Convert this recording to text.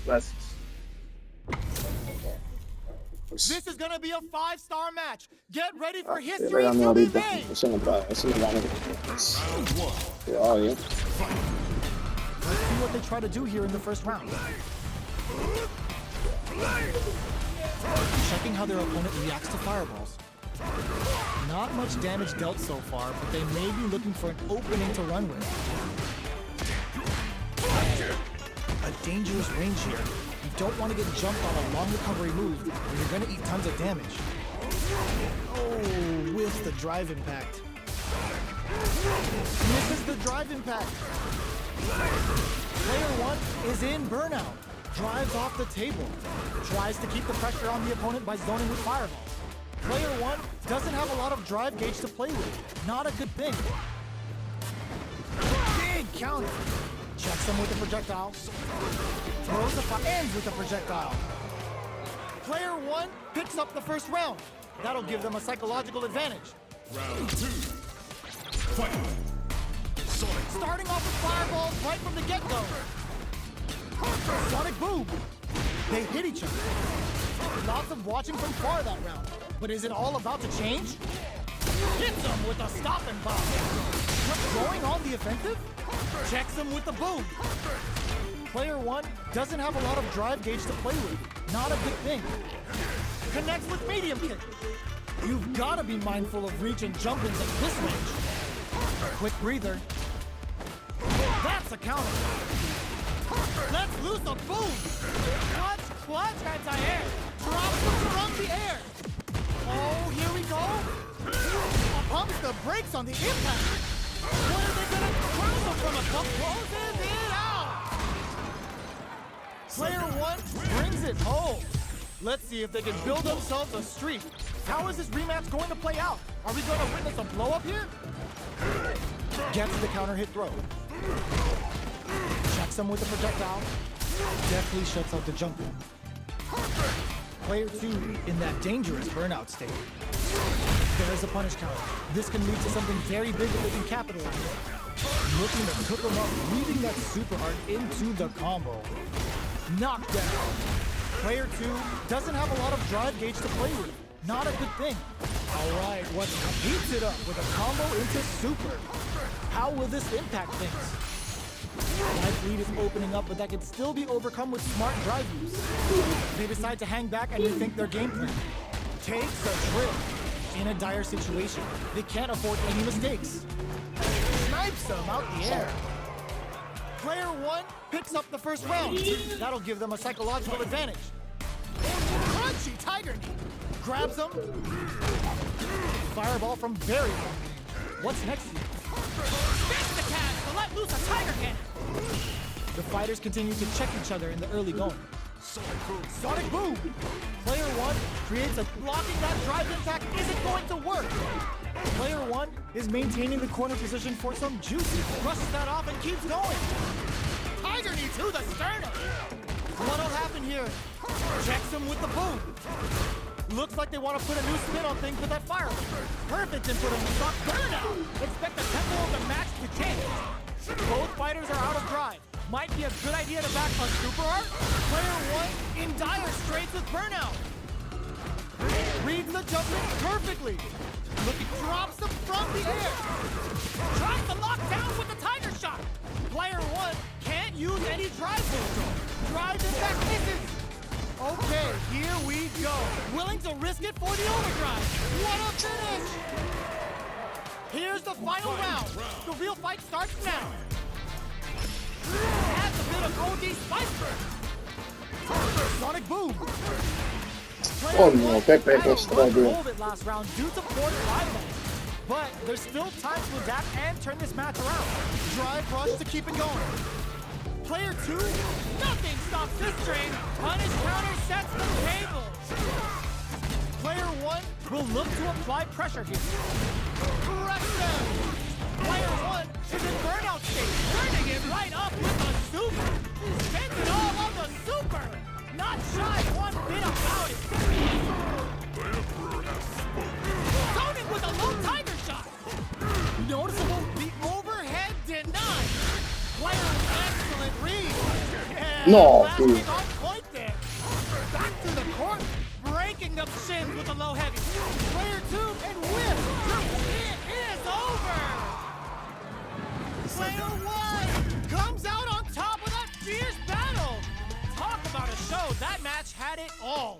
Let's. This is gonna be a 5-star match. Get ready for Estoy history regando to be ahorita. made. Eso no trae, eso no gana. Cuidado bien. Let's see what they try to do here in the first round. Checking how their opponent reacts to fireballs. Not much damage dealt so far, but they may be looking for an opening to run with. A dangerous range here. You don't want to get jumped on a long recovery move, or you're going to eat tons of damage. Oh, with the drive impact. Misses the drive impact. Player 1 is in burnout. Drives off the table. Tries to keep the pressure on the opponent by zoning with fireballs. Player 1 doesn't have a lot of drive gauge to play with. Not a good thing. Big counter. Checks him with the projectile. Throws the fire. Ends with the projectile. Player 1 picks up the first round. That'll give them a psychological advantage. Round 2. Fight. Starting off with fireballs right from the get-go. Sonic boom. They hit each other. Lots of watching from far that round. But is it all about to change? Hits him with a stop and bomb. What's going on the offensive? Checks him with the boom. Player 1 doesn't have a lot of drive gauge to play with. Not a good thing. Connects with medium kick. You've got to be mindful of reach and jump-ins at this range. Quick breather. That's a counter. Let's loose a boom. Clutch, anti-air. Drops him from the air. Oh, here we go. Pumps the brakes on the impact. What are they gonna close him from a cup? Closes it out. Player 1 brings it home. Let's see if they can build themselves a streak. How is this rematch going to play out? Are we going to witness a blow-up here? Gets the counter hit throw. Checks him with the projectile. Deftly shuts out the jump in. Player 2 in that dangerous burnout state. There's a punish counter. This can lead to something very big that they can capitalize on. Looking to cook him up, weaving that super art into the combo. Knockdown. Player 2 doesn't have a lot of drive gauge to play with. Not a good thing. All right, heats it up with a combo into super. How will this impact things? Life lead is opening up, but that can still be overcome with smart drive use. They decide to hang back and rethink their game plan. Takes a trip. In a dire situation, they can't afford any mistakes. Snipes them out the air. Player 1 picks up the first round. That'll give them a psychological advantage. Crunchy tiger knee. Grabs him. Fireball from very long. What's next? Spins the catch to let loose a tiger cannon. The fighters continue to check each other in the early going. Sonic boom. Player 1 creates a blocking that drive impact isn't going to work. Player 1 is maintaining the corner position for some juicy. Rushes that off and keeps going. Tiger knee to the sternum. What'll happen here? Checks him with the boom. Looks like they want to put a new spin on things with that fireball. Perfect input on the stock burnout. Expect the tempo of the match to change. Both fighters are out of drive. Might be a good idea to back a super art. Player 1 in dire straits with burnout. Reads the jump in perfectly. Drops them from the air. Tries to lock down with the tiger shot. Player 1 can't use any drive control. Drive impact misses. Okay, here we go. Willing to risk it for the overdrive. What a finish! Here's the final round. The real fight starts now. Adds a bit of OD spice. Sonic boom. Oh no, Pepe Hold it last round due to poor fireballs. But there's still time to adapt and turn this match around. Drive rush to keep it going. Player 2, nothing stops this train. Punish counter sets the table. Player 1 will look to apply pressure here. Crush them. Player 1 is in burnout state, turning it right up with the super. Spends it all on the super. Not shy one bit about it. Zoning with a low tiger shot. Noticeable the overhead denied. Player excellent read. No, Blasting dude. on up shins with a low heavy. Player 2 and whip. It is over. Player 1 comes out on top of that fierce battle. Talk about a show. That match had it all.